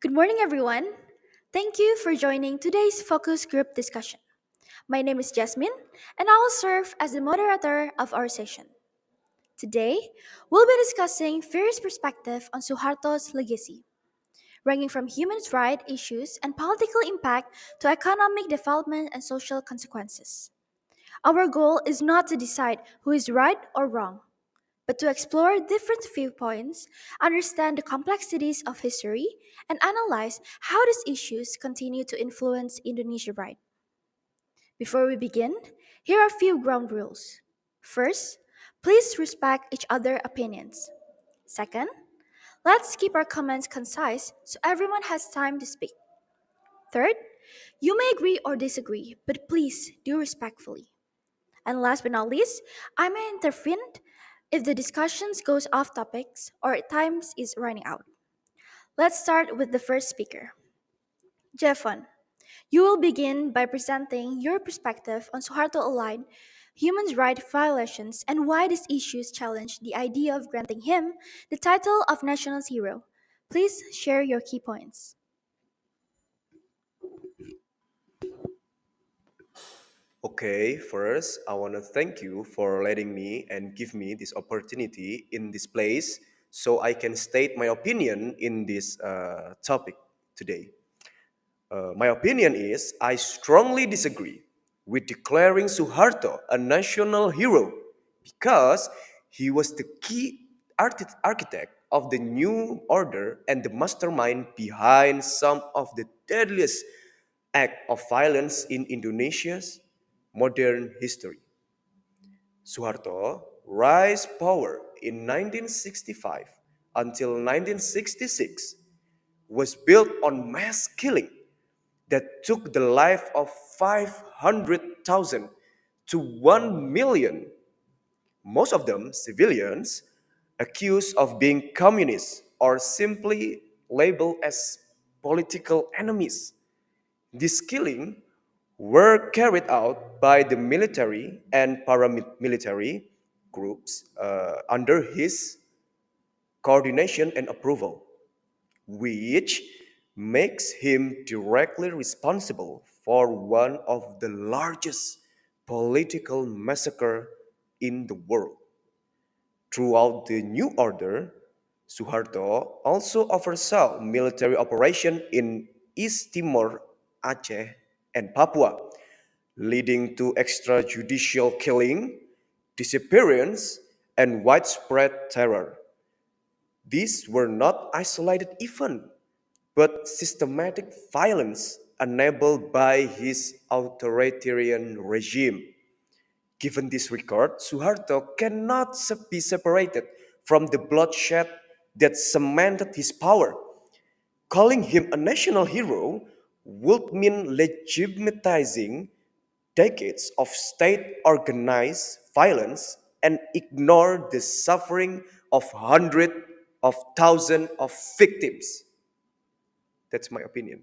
Good morning, everyone. Thank you for joining today's focus group discussion. My name is Jasmine, and I will serve as the moderator of our session. Today, we'll be discussing various perspectives on Suharto's legacy, ranging from human rights issues and political impact to economic development and social consequences. Our goal is not to decide who is right or wrong, but to explore different viewpoints, understand the complexities of history, and analyze how these issues continue to influence Indonesia right. Before we begin, here are a few ground rules. First, please respect each other's opinions. Second, let's keep our comments concise so everyone has time to speak. Third, you may agree or disagree, but please do respectfully. And last but not least, I may intervene if the discussions goes off topics or times is running out. Let's start with the first speaker. Jeffon, you will begin by presenting your perspective on Suharto-aligned human rights violations and why these issues challenge the idea of granting him the title of national hero. Please share your key points. Okay, first, I want to thank you for letting me and give me this opportunity in this place so I can state my opinion in this topic today. My opinion is I strongly disagree with declaring Suharto a national hero because he was the key architect of the new order and the mastermind behind some of the deadliest acts of violence in Indonesia's modern history. Suharto rise power in 1965 until 1966 was built on mass killing that took the life of 500,000 to 1 million, most of them civilians, accused of being communists or simply labeled as political enemies. These killings were carried out by the military and paramilitary groups under his coordination and approval, which makes him directly responsible for one of the largest political massacre in the world. Throughout the new order, Suharto also oversaw military operation in East Timor, Aceh, and Papua, leading to extrajudicial killing, disappearance, and widespread terror. These were not isolated events, but systematic violence enabled by his authoritarian regime. Given this record, Suharto cannot be separated from the bloodshed that cemented his power. Calling him a national hero would mean legitimizing decades of state organized violence and ignore the suffering of hundreds of thousands of victims. That's my opinion.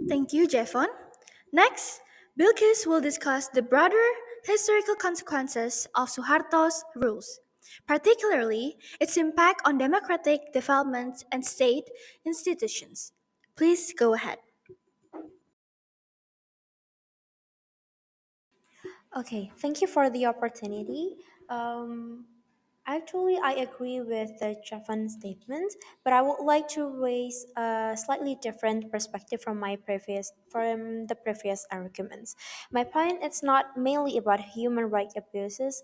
Thank you, Jeffon. Next, Bilkis will discuss the broader historical consequences of Suharto's rules, particularly its impact on democratic development and state institutions. Please go ahead. Okay, thank you for the opportunity. Um, Actually, I agree with the Javan statement, but I would like to raise a slightly different perspective from the previous arguments. My point is not mainly about human rights abuses,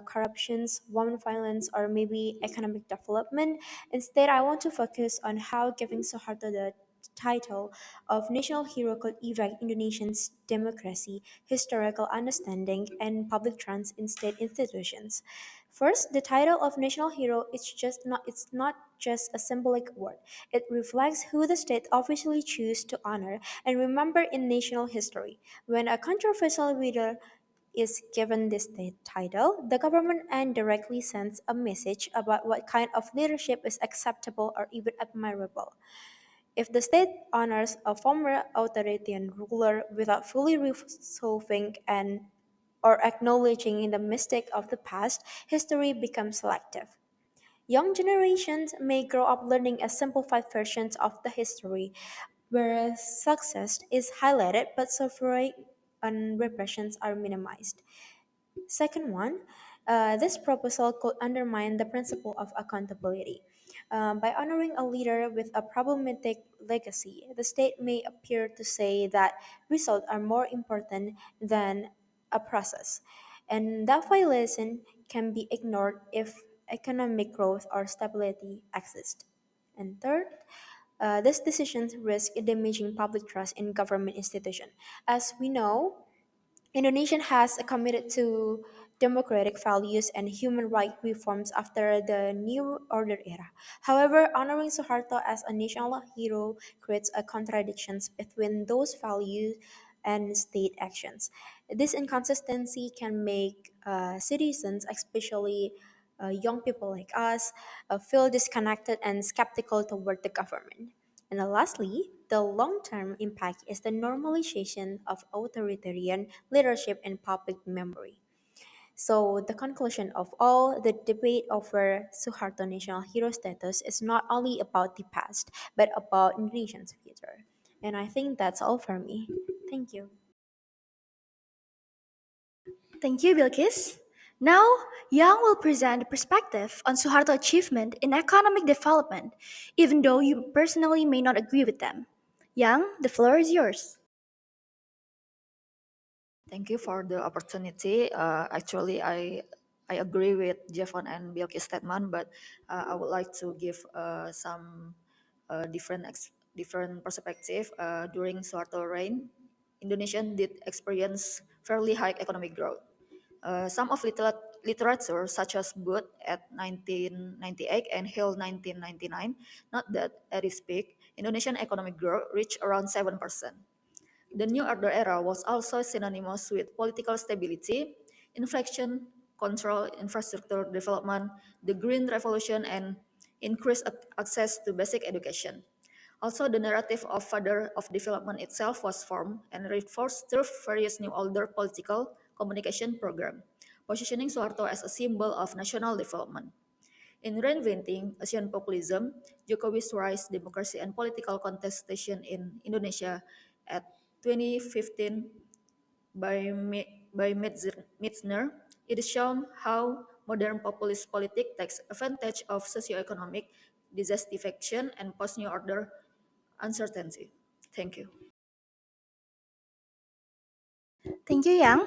corruptions, women violence, or maybe economic development. Instead, I want to focus on how giving Suharto the title of national hero could affect Indonesians' democracy, historical understanding, and public trust in state institutions. First, the title of national hero is just not it's not just a symbolic word. It reflects who the state officially choose to honor and remember in national history. When a controversial leader is given this title, the government indirectly sends a message about what kind of leadership is acceptable or even admirable. If the state honors a former authoritarian ruler without fully resolving an or acknowledging the mystic of the past, history becomes selective. Young generations may grow up learning a simplified version of the history, whereas success is highlighted but suffering and repressions are minimized. Second one, this proposal could undermine the principle of accountability. By honoring a leader with a problematic legacy, the state may appear to say that results are more important than a process, and that violation can be ignored if economic growth or stability exist. And third, these decisions risk damaging public trust in government institutions. As we know, Indonesia has committed to democratic values and human rights reforms after the New Order era. However, honoring Soeharto as a national hero creates a contradictions between those values and state actions. This inconsistency can make citizens, especially young people like us, feel disconnected and skeptical toward the government. And lastly, the long term impact is the normalization of authoritarian leadership in public memory. So, the conclusion of all the debate over Suharto national hero status is not only about the past, but about Indonesia's future. And I think that's all for me. Thank you. Thank you, Bilkis. Now, Yang will present a perspective on Suharto achievement in economic development, even though you personally may not agree with them. Yang, the floor is yours. Thank you for the opportunity. Actually, I agree with Javon and Bilki's statement, but I would like to give some different perspective. During Suharto reign, Indonesia did experience fairly high economic growth. Some of literature, such as Booth at 1998 and Hill 1999, note that at its peak, Indonesian economic growth reached around 7%. The New Order era was also synonymous with political stability, inflation control, infrastructure development, the Green Revolution, and increased access to basic education. Also, the narrative of father of development itself was formed and reinforced through various New Order political communication program, positioning Soeharto as a symbol of national development. In reinventing Asian populism, Jokowi's rise, democracy, and political contestation in Indonesia at 2015 by Metzner, it is shown how modern populist politics takes advantage of socioeconomic dissatisfaction and post-New Order uncertainty. Thank you. Thank you, Yang.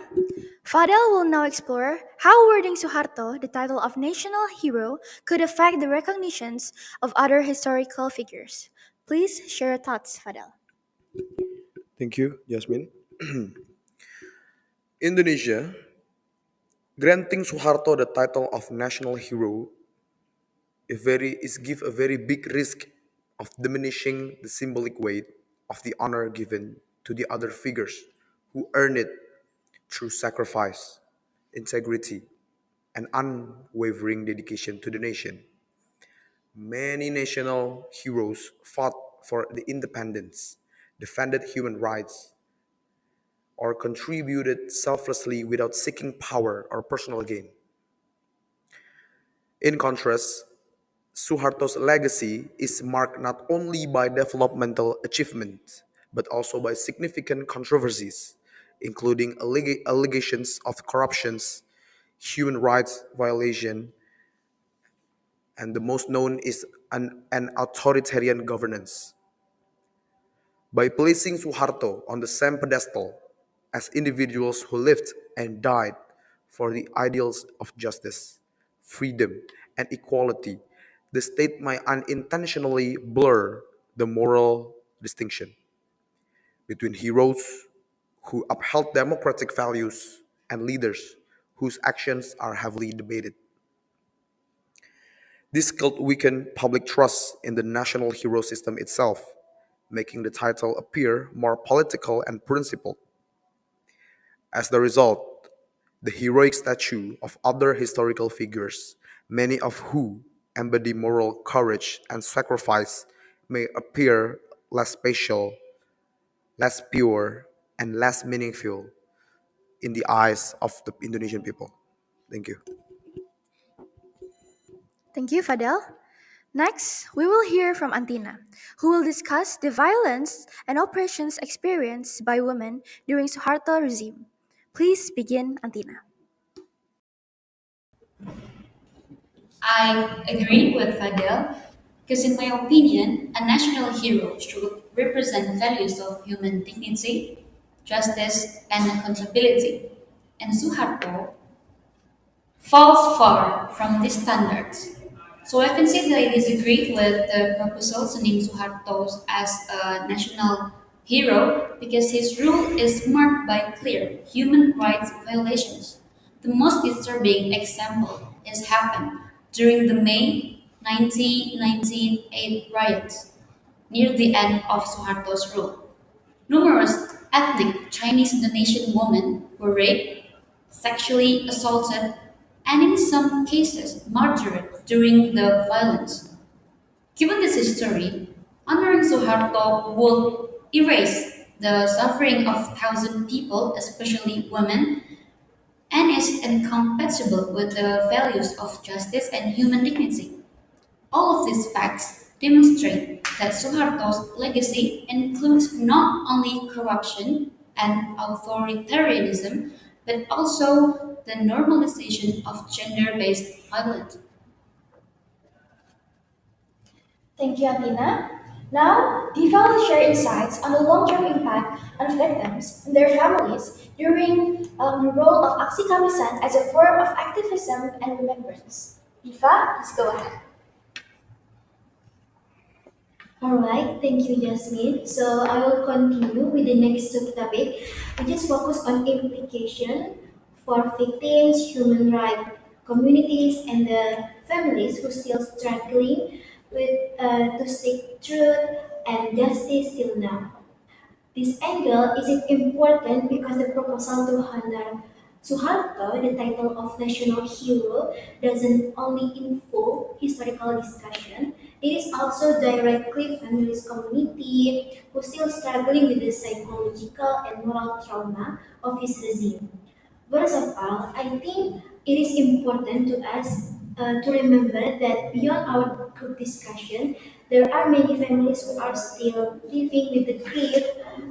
Fadel will now explore how awarding Suharto the title of national hero could affect the recognitions of other historical figures. Please share your thoughts, Fadel. Thank you, Jasmine. Indonesia granting Suharto the title of national hero is give a very big risk of diminishing the symbolic weight of the honor given to the other figures who earn it through sacrifice, integrity, and unwavering dedication to the nation. Many national heroes fought for the independence, defended human rights, or contributed selflessly without seeking power or personal gain. In contrast, Suharto's legacy is marked not only by developmental achievements, but also by significant controversies, including allegations of corruptions, human rights violation, and the most known is an authoritarian governance. By placing Suharto on the same pedestal as individuals who lived and died for the ideals of justice, freedom, and equality, the state might unintentionally blur the moral distinction between heroes who upheld democratic values and leaders whose actions are heavily debated. This could weaken public trust in the national hero system itself, making the title appear more political and principled. As the result, the heroic statue of other historical figures, many of whom embody moral courage and sacrifice, may appear less special, less pure, and less meaningful in the eyes of the Indonesian people. Thank you. Thank you, Fadel. Next, we will hear from Antina, who will discuss the violence and oppressions experienced by women during Suharto regime. Please begin, Antina. I agree with Fadel because, in my opinion, a national hero should represent values of human dignity, justice, and accountability. And Suharto falls far from these standards. So I can say that I disagree with the proposal to name Suharto as a national hero because his rule is marked by clear human rights violations. The most disturbing example has happened during the May 1998 riots near the end of Suharto's rule. Numerous ethnic Chinese Indonesian women were raped, sexually assaulted, and in some cases martyred during the violence. Given this history, honoring Suharto would erase the suffering of thousands of people, especially women, and is incompatible with the values of justice and human dignity. All of these facts demonstrate that Suharto's legacy includes not only corruption and authoritarianism, but also the normalization of gender based violence. Thank you, Athena. Now, Diva will share insights on the long-term impact on victims and their families during the role of Aksi Kamisan as a form of activism and remembrance. Diva, please go ahead. Alright, thank you, Jasmine. So I will continue with the next subtopic, which is focus on implication for victims, human rights communities, and the families who still struggling with to seek truth and justice till now. This angle is important because the proposal to honor Suharto, the title of national hero, doesn't only involve historical discussion, it is also directly feminist community who still struggling with the psychological and moral trauma of his regime. First of all, I think it is important to us to remember that beyond our group discussion, there are many families who are still living with the grief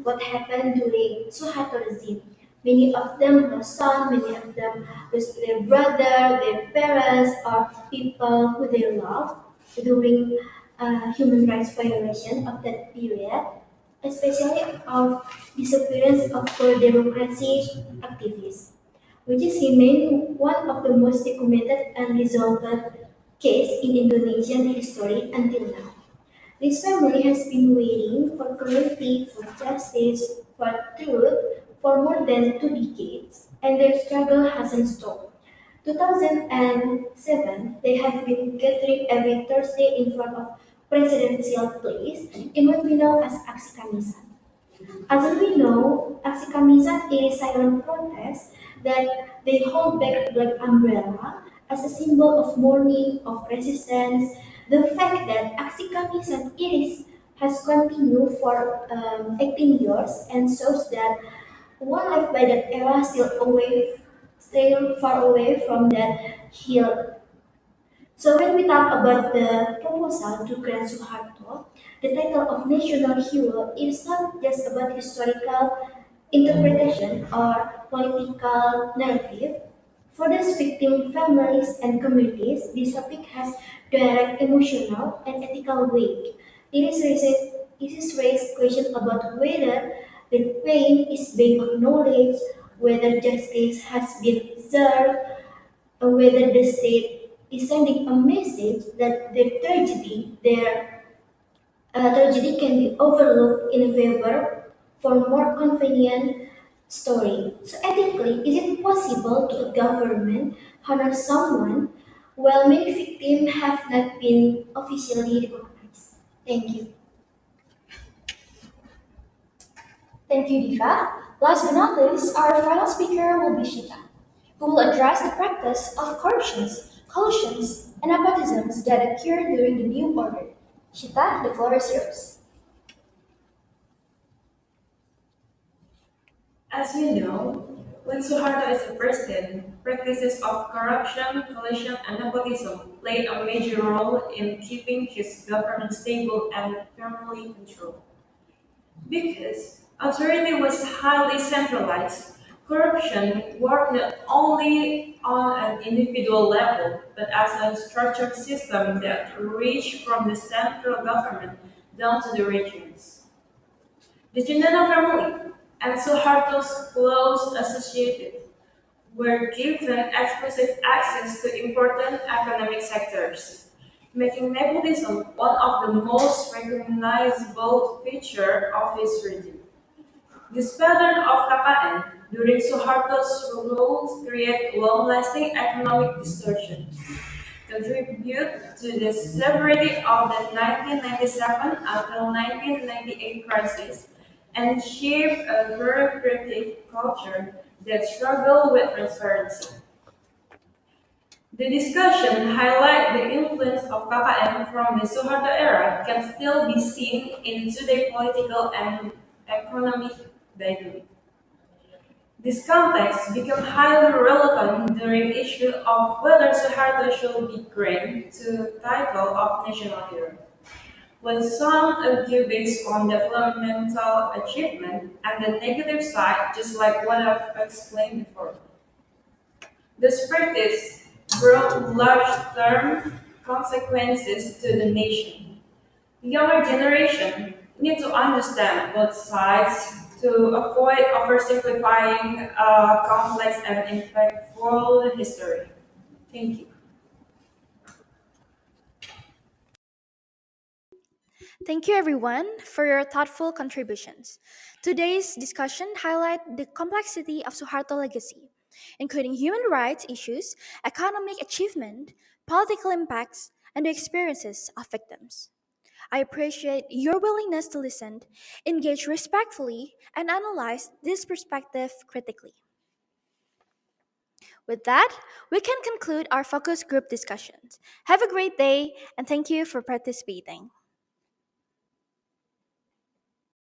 what happened during Suharto regime. Many of them lost son, many of them lost their brother, their parents, or people who they love during human rights violation of that period, especially of disappearance of pro-democracy activists, which is remain one of the most documented and resolved case in Indonesian history until now. This family has been waiting for clarity, for justice, for truth for more than 2 decades, and their struggle hasn't stopped. 2007, they have been gathering every Thursday in front of Presidential Place in what we know as Aksi Kamisan. As we know, aksi kamisan is silent protest that they hold back black umbrella as a symbol of mourning, of resistance. The fact that aksi kamisan has continued for 18 years and shows that one life by that era still far away from that hill. So when we talk about the proposal to grant Suharto, the title of national hero is not just about historical interpretation or political narrative. For these victim families and communities, this topic has direct emotional and ethical weight. It is raised question about whether the pain is being acknowledged, whether justice has been served, or whether the state is sending a message that their tragedy can be overlooked in favor for more convenient story. So ethically, is it possible to a government honor someone while many victims have not been officially recognized? Thank you. Thank you, Diva. Last but not least, our final speaker will be Shita, who will address the practice of corruptions, collusions, and nepotisms that occurred during the new order. Shita, the floor is yours. As you know, When Suharto is a president, practices of corruption, collusion, and nepotism played a major role in keeping his government stable and firmly controlled. Because authority was highly centralized, corruption worked not only on an individual level, but as a structured system that reached from the central government down to the regions. The Chandra family and Suharto's close associated were given exclusive access to important economic sectors, making nepotism one of the most recognizable features of his regime. This pattern of KKN during Suharto's rule created long-lasting economic distortion, contribute to the severity of the 1997 until 1998 crisis, and shape a bureaucratic culture that struggled with transparency. The discussion highlight the influence of KKN from the Suharto era can still be seen in today's political and economic dynamic. This context became highly relevant during issue of whether Suharto should be granted to title of national hero. When some argue based on developmental achievement and the negative side, just like what I've explained before. This practice brought large-term consequences to the nation. The younger generation need to understand both sides to avoid oversimplifying a complex and impactful history. Thank you. Thank you everyone for your thoughtful contributions. Today's discussion highlight the complexity of Suharto legacy, including human rights issues, economic achievement, political impacts, and the experiences of victims. I appreciate your willingness to listen, engage respectfully, and analyze this perspective critically. With that, we can conclude our focus group discussions. Have a great day, and thank you for participating.